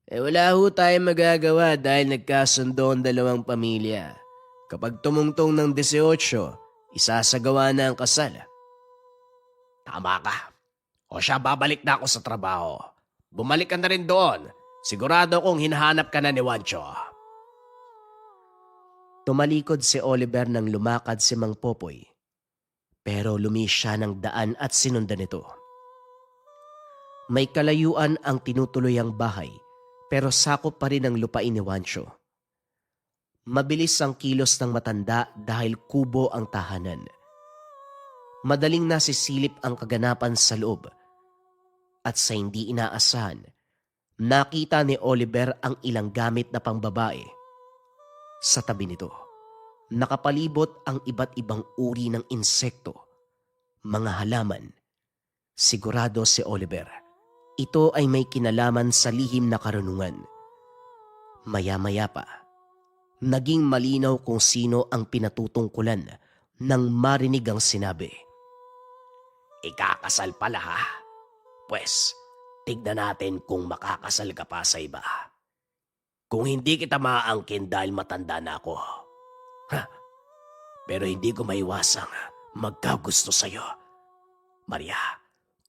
[SPEAKER 1] Wala ho tayong magagawa dahil nagkasundo ang dalawang pamilya. Kapag tumungtong ng 18, isasagawa na ang kasal.
[SPEAKER 3] Tama ka. O siya, babalik na ako sa trabaho. Bumalik ka na rin doon. Sigurado kong hinahanap ka na ni Juancho.
[SPEAKER 1] Tumalikod si Oliver nang lumakad si Mang Popoy. Pero lumis siya ng daan at sinundan ito. May kalayuan ang tinutuloy ang bahay, pero sakop pa rin ang lupain ni Juancho. Mabilis ang kilos ng matanda dahil kubo ang tahanan. Madaling nasisilip ang kaganapan sa loob. At sa hindi inaasahan, nakita ni Oliver ang ilang gamit na pangbabae. Sa tabi nito, nakapalibot ang iba't ibang uri ng insekto, mga halaman. Sigurado si Oliver, ito ay may kinalaman sa lihim na karunungan. Maya-maya pa, naging malinaw kung sino ang pinatutungkulan nang marinig ang sinabi.
[SPEAKER 3] Ikakasal pala ha? Pwes, tignan natin kung makakasal ka pa sa iba. Kung hindi kita maaangkin dahil matanda na ako. Pero hindi ko maiwasang magkagusto sa'yo. Maria,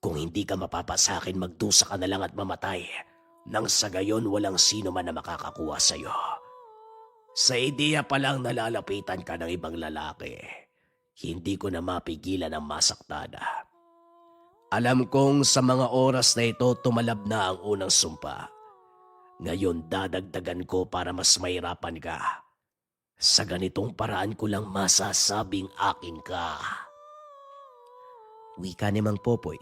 [SPEAKER 3] kung hindi ka mapapasakin, magdusa ka na lang at mamatay. Nang sa gayon walang sino man na makakakuha sa'yo. Sa ideya pa lang nalalapitan ka ng ibang lalaki. Hindi ko na mapigilan ang masaktan. Alam kong sa mga oras na ito tumalab na ang unang sumpa. Ngayon dadagdagan ko para mas mahirapan ka. Sa ganitong paraan ko lang masasabing akin ka.
[SPEAKER 1] Wika ni Mang Popoy.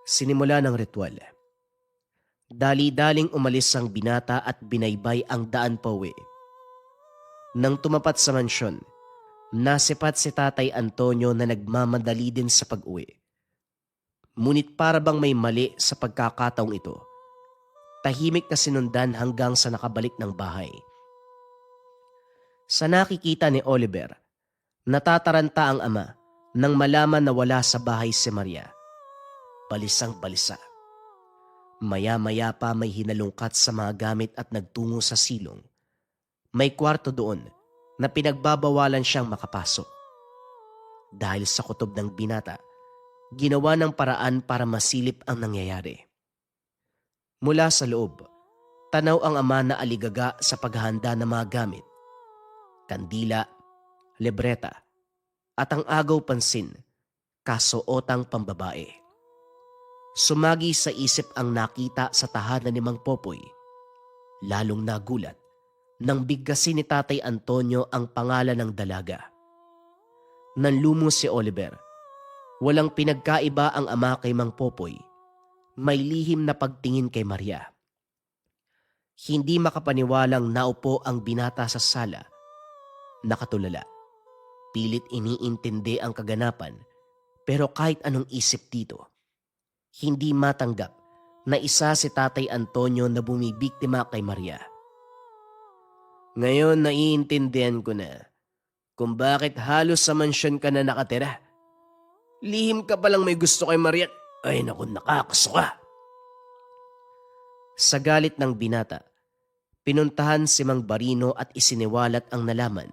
[SPEAKER 1] Sinimula ng ritual. Dali-daling umalis ang binata at binaybay ang daan pauwi. Nang tumapat sa mansyon, nasipat si Tatay Antonio na nagmamadali din sa pag-uwi. Ngunit para bang may mali sa pagkakataong ito, tahimik na sinundan hanggang sa nakabalik ng bahay. Sa nakikita ni Oliver, natataranta ang ama nang malaman na wala sa bahay si Maria. Balisang-balisa. Maya-maya pa may hinalungkat sa mga gamit at nagtungo sa silong. May kwarto doon na pinagbabawalan siyang makapasok. Dahil sa kutob ng binata, ginawa ng paraan para masilip ang nangyayari. Mula sa loob, tanaw ang ama na aligaga sa paghahanda ng mga gamit. Kandila, libreta, at ang agaw pansin, kasuotang pambabae. Sumagi sa isip ang nakita sa tahanan ni Mang Popoy. Lalong nagulat nang bigkasin ni Tatay Antonio ang pangalan ng dalaga. Nanlumo si Oliver. Walang pinagkaiba ang ama kay Mang Popoy. May lihim na pagtingin kay Maria. Hindi makapaniwalang naupo ang binata sa sala. Nakatulala. Pilit iniintindi ang kaganapan, pero kahit anong isip dito, hindi matanggap na isa si Tatay Antonio na bumibiktima kay Maria. Ngayon naiintindihan ko na kung bakit halos sa mansyon ka na nakatira. Lihim ka palang may gusto kay Maria. Ay naku, nakakasuka. Sa galit ng binata, pinuntahan si Mang Barino at isiniwalat ang nalaman.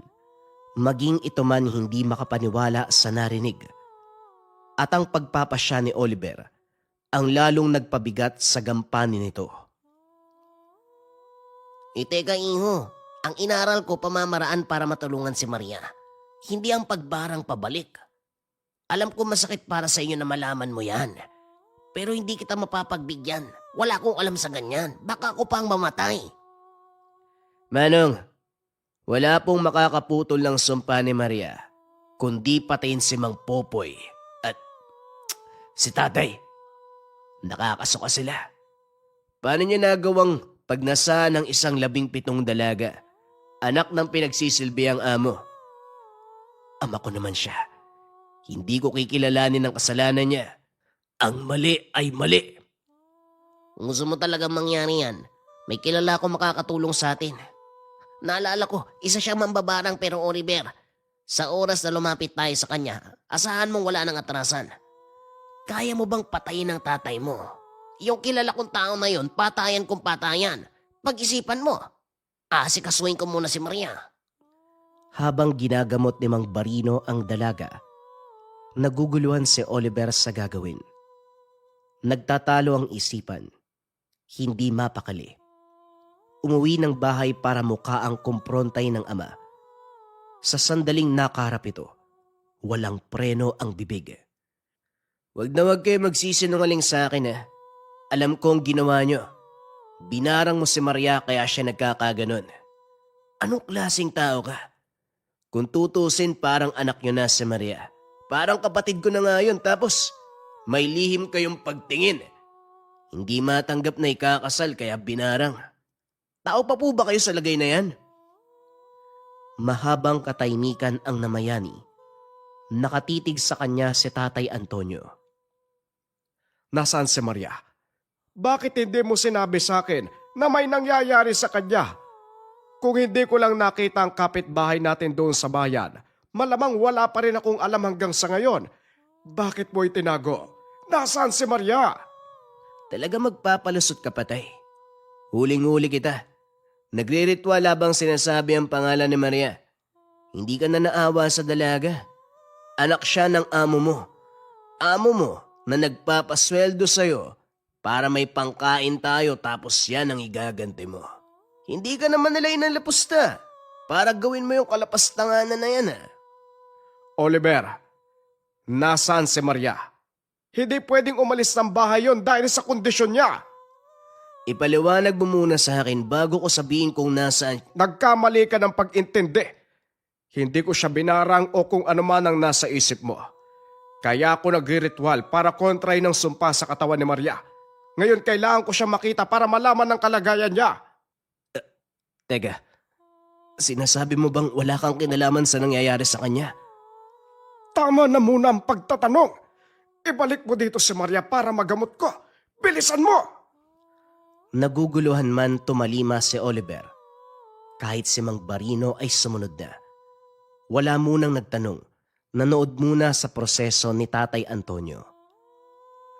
[SPEAKER 1] Maging ito man hindi makapaniwala sa narinig. At ang pagpapasya ni Oliver ang lalong nagpabigat sa gampanin nito.
[SPEAKER 4] Teka iho, ang inaral ko pamamaraan para matulungan si Maria. Hindi ang pagbarang pabalik. Alam ko masakit para sa inyo na malaman mo yan. Pero hindi kita mapapagbigyan. Wala akong alam sa ganyan. Baka ako pang mamatay.
[SPEAKER 1] Manong, wala pong makakaputol ng sumpa ni Maria, kundi patayin si Mang Popoy at si Tatay. Nakakasuka sila. Paano niya nagawang pagnasaan ng isang 17 dalaga, anak ng pinagsisilbiang amo? Ama ko naman siya. Hindi ko kikilalanin ang kasalanan niya. Ang mali ay mali.
[SPEAKER 4] Kung gusto mo talaga mangyari yan, may kilala ko makakatulong sa atin. Naalala ko, isa siyang mambabarang pero Oliver. Sa oras na lumapit tayo sa kanya, asahan mong wala nang atrasan. Kaya mo bang patayin ang tatay mo? Yung kilala kong tao na yon, patayan kong patayan. Pag-isipan mo. Asikasuhin ko muna si Maria.
[SPEAKER 1] Habang ginagamot ni Mang Barino ang dalaga, naguguluhan si Oliver sa gagawin. Nagtatalo ang isipan. Hindi mapakali. Umuwi ng bahay para mukaang kumprontay ng ama. Sa sandaling nakaharap ito, walang preno ang bibig. Huwag na huwag kayo magsisinungaling sa akin Alam kong ginawa nyo. Binarang mo si Maria kaya siya nagkakaganon. Anong klaseng tao ka? Kung tutusin parang anak nyo na si Maria. Parang kapatid ko na nga yun tapos may lihim kayong pagtingin. Hindi matanggap na ikakasal kaya binarang. Tao pa po ba kayo sa lagay na yan? Mahabang katahimikan ang namayani. Nakatitig sa kanya si Tatay Antonio.
[SPEAKER 2] Nasaan si Maria? Bakit hindi mo sinabi sa akin na may nangyayari sa kanya? Kung hindi ko lang nakita ang kapitbahay natin doon sa bayan, malamang wala pa rin akong alam hanggang sa ngayon. Bakit mo itinago? Nasaan si Maria?
[SPEAKER 1] Talaga magpapalusot ka, Patay. Huling-huli kita. Nagre-ritual habang sinasabi ang pangalan ni Maria. Hindi ka na naawa sa dalaga. Anak siya ng amo mo. Amo mo na nagpapasweldo sa'yo para may pangkain tayo tapos yan ang igaganti mo. Hindi ka naman nila inalapusta para gawin mo yung kalapastanganan na yan
[SPEAKER 2] Oliver, nasaan si Maria? Hindi pwedeng umalis ng bahay yon dahil sa kondisyon niya.
[SPEAKER 1] Ipaliwanag mo muna sa akin bago ko sabihin kung nasaan.
[SPEAKER 2] Nagkamali ka ng pag-intindi. Hindi ko siya binarang o kung ano man ang nasa isip mo. Kaya ako nagre-ritual para kontray ng sumpa sa katawan ni Maria. Ngayon kailangan ko siya makita para malaman ang kalagayan niya.
[SPEAKER 1] Teka, sinasabi mo bang wala kang kinalaman sa nangyayari sa kanya?
[SPEAKER 2] Tama na muna ang pagtatanong. Ibalik mo dito si Maria para magamot ko. Bilisan mo!
[SPEAKER 1] Naguguluhan man tumalima si Oliver. Kahit si Mang Barino ay sumunod na. Wala munang nagtanong. Nanood muna sa proseso ni Tatay Antonio.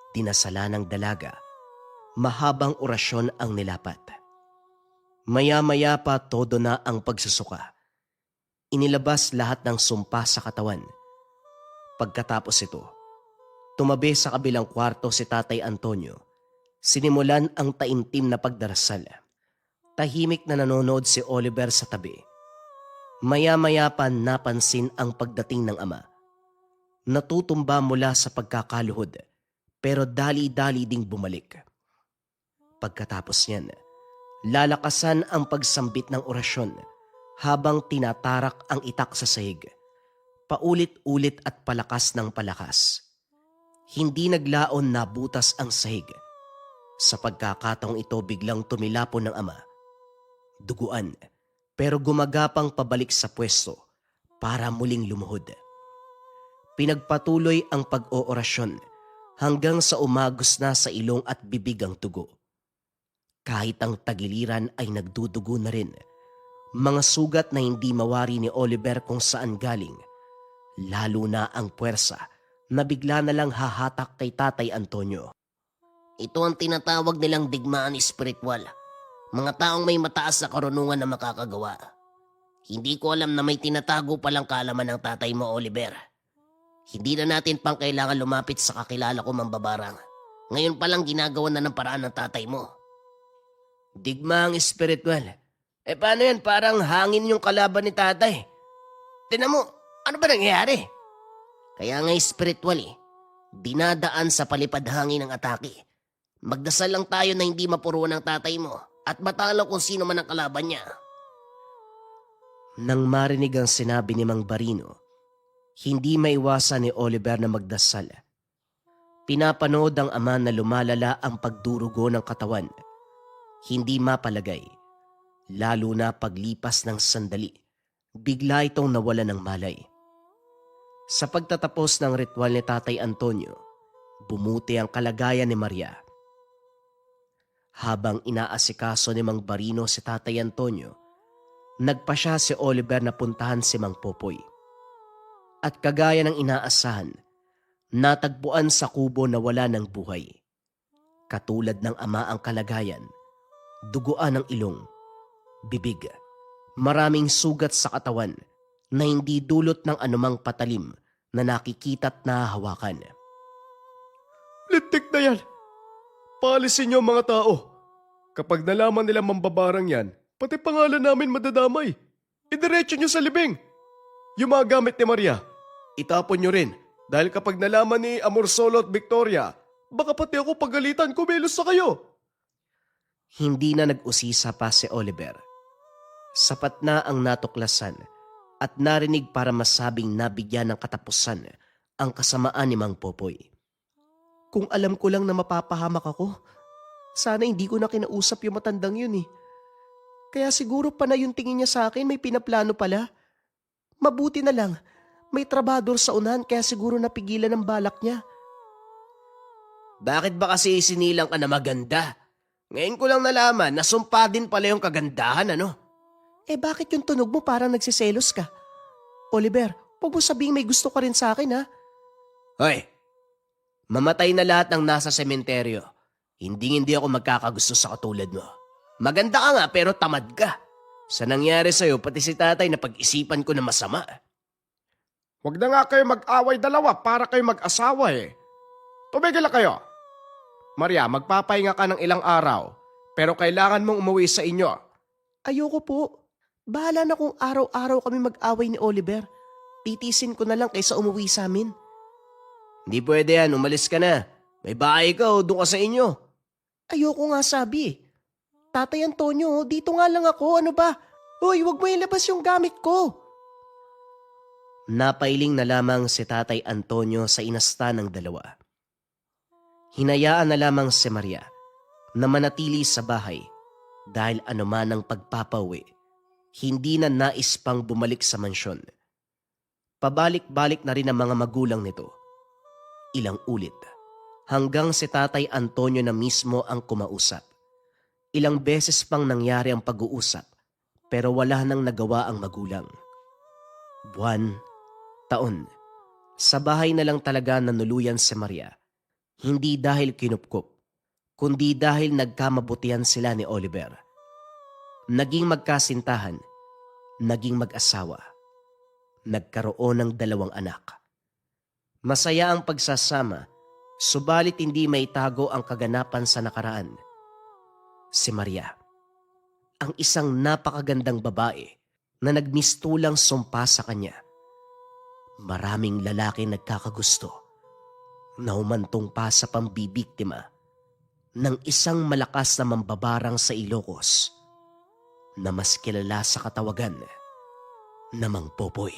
[SPEAKER 1] Dinasala ng dalaga. Mahabang orasyon ang nilapat. Maya-maya pa todo na ang pagsusuka. Inilabas lahat ng sumpa sa katawan. Pagkatapos ito, tumabi sa kabilang kwarto si Tatay Antonio. Sinimulan ang taimtim na pagdarasal. Tahimik na nanonood si Oliver sa tabi. Maya-maya pa napansin ang pagdating ng ama. Natutumba mula sa pagkakaluhod pero dali-dali ding bumalik. Pagkatapos niyan, lalakasan ang pagsambit ng orasyon habang tinatarak ang itak sa sahig. Paulit-ulit at palakas ng palakas. Hindi naglaon na butas ang sahig. Sa pagkakataong ito biglang tumilapon ng ama. Duguan pero gumagapang pabalik sa pwesto para muling lumuhod. Pinagpatuloy ang pag-oorasyon hanggang sa umagos na sa ilong at bibig ang dugo. Kahit ang tagiliran ay nagdudugo na rin. Mga sugat na hindi mawari ni Oliver kung saan galing. Lalo na ang puwersa na bigla na lang hahatak kay Tatay Antonio.
[SPEAKER 4] Ito ang tinatawag nilang digmaan espiritual. Mga taong may mataas na karunungan na makakagawa. Hindi ko alam na may tinatago palang kaalaman ng tatay mo, Oliver. Hindi na natin pang kailangan lumapit sa kakilala ko mambabarang. Ngayon palang ginagawa na ng paraan ng tatay mo.
[SPEAKER 1] Digmaang espiritual. Paano yan? Parang hangin yung kalaban ni tatay.
[SPEAKER 4] Tinan mo, ano ba nangyayari? Kaya nga espiritual dinadaan sa palipad hangin ng atake. Magdasal lang tayo na hindi mapuruan ng tatay mo at matalo kung sino man ang kalaban niya.
[SPEAKER 1] Nang marinig ang sinabi ni Mang Barino, hindi maiwasan ni Oliver na magdasal. Pinapanood ang ama na lumalala ang pagdurugo ng katawan. Hindi mapalagay, lalo na paglipas ng sandali, bigla itong nawala ng malay. Sa pagtatapos ng ritual ni Tatay Antonio, bumuti ang kalagayan ni Maria. Habang inaasikaso ni Mang Barino si Tatay Antonio, nagpa siya si Oliver na puntahan si Mang Popoy. At kagaya ng inaasahan, natagpuan sa kubo na wala ng buhay. Katulad ng ama ang kalagayan, duguan ng ilong, bibig, maraming sugat sa katawan na hindi dulot ng anumang patalim na nakikita't nahahawakan.
[SPEAKER 2] Lintik na yan! Paalisin niyo ang mga tao. Kapag nalaman nila mambabarang yan, pati pangalan namin madadamay. Idiretso niyo sa libing. Yung mga gamit ni Maria, itapon niyo rin. Dahil kapag nalaman ni Amorsolo at Victoria, baka pati ako pagalitan kumilos sa kayo.
[SPEAKER 1] Hindi na nag-usisa pa si Oliver. Sapat na ang natuklasan at narinig para masabing nabigyan ng katapusan ang kasamaan ni Mang Popoy. Kung alam ko lang na mapapahamak ako, sana hindi ko na kinausap yung matandang yun eh. Kaya siguro pa na yung tingin niya sa akin may pinaplano pala. Mabuti na lang, may trabador sa unahan kaya siguro napigilan ng balak niya.
[SPEAKER 3] Bakit ba kasi sinilang ka na maganda? Ngayon ko lang nalaman na sumpa din pala yung kagandahan, ano?
[SPEAKER 1] Eh bakit yung tunog mo parang nagsiselos ka? Oliver, huwag mo sabihing may gusto ka rin sa akin ha.
[SPEAKER 3] Hoy, mamatay na lahat ng nasa sementeryo. Hindi ako magkakagusto sa katulad mo. Maganda ka nga pero tamad ka. Sa nangyari sa'yo, pati si tatay na pag-isipan ko na masama.
[SPEAKER 2] Huwag na nga kayo mag-away dalawa para kayo mag-asawa eh. Tumigil na kayo. Maria, magpapahinga ka ng ilang araw, pero kailangan mong umuwi sa inyo.
[SPEAKER 1] Ayoko po. Bahala na kung araw-araw kami mag-away ni Oliver. Titisin ko na lang kaysa umuwi sa amin.
[SPEAKER 3] Hindi pwede yan, umalis ka na. May bahay ka o doon ka sa inyo.
[SPEAKER 1] Ayoko nga sabi. Tatay Antonio, dito nga lang ako. Ano ba? Hoy, wag mo ilabas yung gamit ko. Napailing na lamang si Tatay Antonio sa inasta ng dalawa. Hinayaan na lamang si Maria na manatili sa bahay dahil anuman ang pagpapauwi, hindi na nais pang bumalik sa mansyon. Pabalik-balik na rin ang mga magulang nito. Ilang ulit, hanggang si Tatay Antonio na mismo ang kumausap. Ilang beses pang nangyari ang pag-uusap, pero wala nang nagawa ang magulang. Buwan, taon, sa bahay na lang talaga nanuluyan si Maria. Hindi dahil kinupkup, kundi dahil nagkamabutihan sila ni Oliver. Naging magkasintahan, naging mag-asawa. Nagkaroon ng 2 anak. Masaya ang pagsasama, subalit hindi maitago ang kaganapan sa nakaraan. Si Maria, ang isang napakagandang babae na nagmistulang sumpa sa kanya. Maraming lalaki nagkakagusto na humantong pa sa pambibiktima ng isang malakas na mambabarang sa Ilocos na mas kilala sa katawagan na Mang Popoy.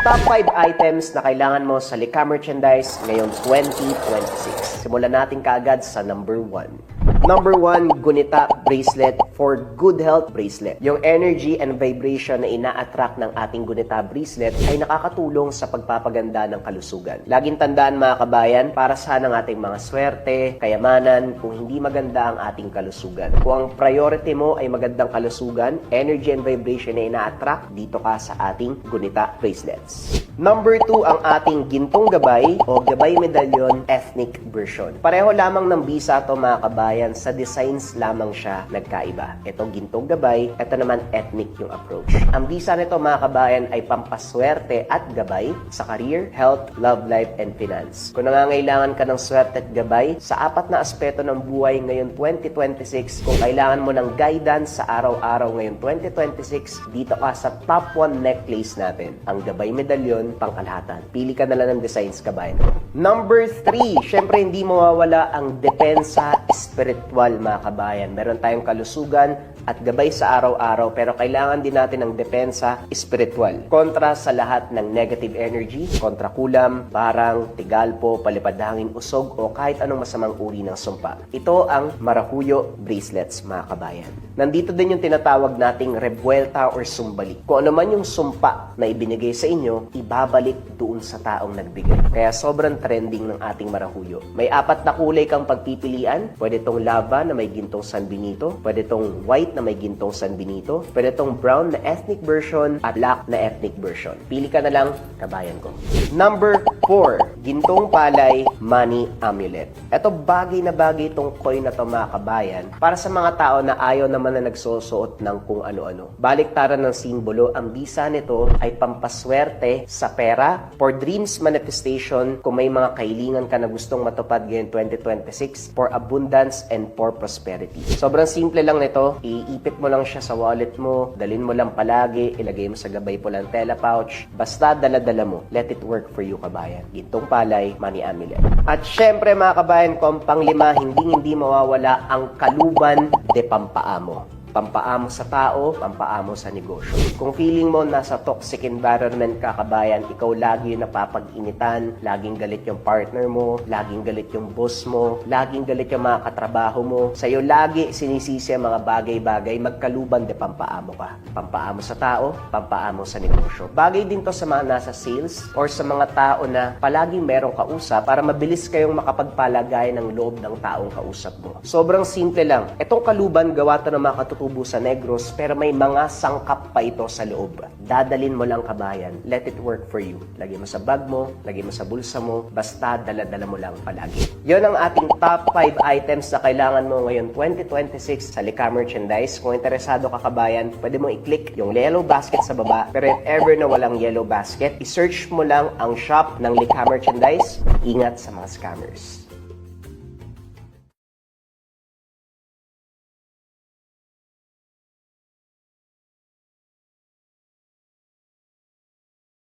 [SPEAKER 1] Top 5 items na kailangan mo sa Lika Merchandise ngayong 2026. Simulan natin kaagad sa number 1. Number 1, Gunita Bracelet for Good Health Bracelet. Yung energy and vibration na ina-attract ng ating Gunita Bracelet ay nakakatulong sa pagpapaganda ng kalusugan. Laging tandaan mga kabayan, para saan ang ating mga swerte, kayamanan, kung hindi maganda ang ating kalusugan. Kung ang priority mo ay magandang kalusugan, energy and vibration na ina-attract, dito ka sa ating Gunita Bracelets. Number 2, ang ating Gintong Gabay o Gabay Medallion Ethnic Version. Pareho lamang ng bisa to mga kabayan, sa designs lamang siya nagkaiba. Ito Gintong Gabay, ito naman ethnic yung approach. Ang bisa nito mga kabayan ay pampaswerte at gabay sa career, health, love life, and finance. Kung nangangailangan ka ng swerte at gabay sa 4 na aspeto ng buhay ngayon 2026, kung kailangan mo ng guidance sa araw-araw ngayon 2026, dito ka sa top 1 necklace natin, ang Gabay Medallion Pangkalahatan. Pili ka na lang ng designs kabayan. Number 3, syempre hindi mawawala ang depensa spiritual mga kabayan. Meron tayong kalusugan at gabay sa araw-araw pero kailangan din natin ng depensa spiritual. Kontra sa lahat ng negative energy, kontra kulam, barang, tigalpo, palipad hangin, usog o kahit anong masamang uri ng sumpa. Ito ang Maracuyo Bracelets mga kabayan. Nandito din yung tinatawag nating rebuelta or sumbalik. Kung ano man yung sumpa na ibinigay sa inyo, ibabalik doon sa taong nagbigay. Kaya sobrang trending ng ating Maracuyo. May 4 na kulay kang pagpipilian. Pwede tong lava na may gintong San Benito, pwede tong white na may gintong San Benito, pwede tong brown na ethnic version at black na ethnic version. Pili ka na lang, kabayan ko. Number 4, gintong palay money amulet. Ito bagay na bagay itong coin na to mga kabayan para sa mga tao na ayaw naman na nagsusuot ng kung ano-ano. Baliktaran ng simbolo, ang bisa nito ay pampaswerte sa pera, for dreams manifestation, kung may mga kahilingan ka na gustong matupad ngayon 2026, for abundance and for prosperity. Sobrang simple lang nito, iipit mo lang siya sa wallet mo, dalhin mo lang palagi, ilagay mo sa gabay pulang tela pouch, basta dala-dala mo, let it work for you kabayan. Gintong palay, money amulet. At syempre mga kabayan ko, ang panglima, hindi mawawala ang kaluban de pampaamo. Pampaamo sa tao, pampaamo sa negosyo. Kung feeling mo nasa toxic environment ka, kabayan, ikaw lagi yung napapag-initan, laging galit yung partner mo, laging galit yung boss mo, laging galit yung mga katrabaho mo, sa'yo lagi sinisisi ang mga bagay-bagay, magkaluban de pampaamo ka. Pampaamo sa tao, pampaamo sa negosyo. Bagay din to sa mga nasa sales or sa mga tao na palaging merong kausap para mabilis kayong makapagpalagay ng loob ng taong kausap mo. Sobrang simple lang. Itong kaluban, gawa to ng mga katutubo sa Negros, pero may mga sangkap pa ito sa loob. Dadalin mo lang kabayan. Let it work for you. Lagay mo sa bag mo, lagay mo sa bulsa mo, basta dala-dala mo lang palagi. Yon ang ating top 5 items na kailangan mo ngayon 2026 sa Lika Merchandise. Kung interesado ka kabayan, pwede mo i-click yung yellow basket sa baba. Pero if ever na walang yellow basket, i-search mo lang ang shop ng Lika Merchandise. Ingat sa mga scammers.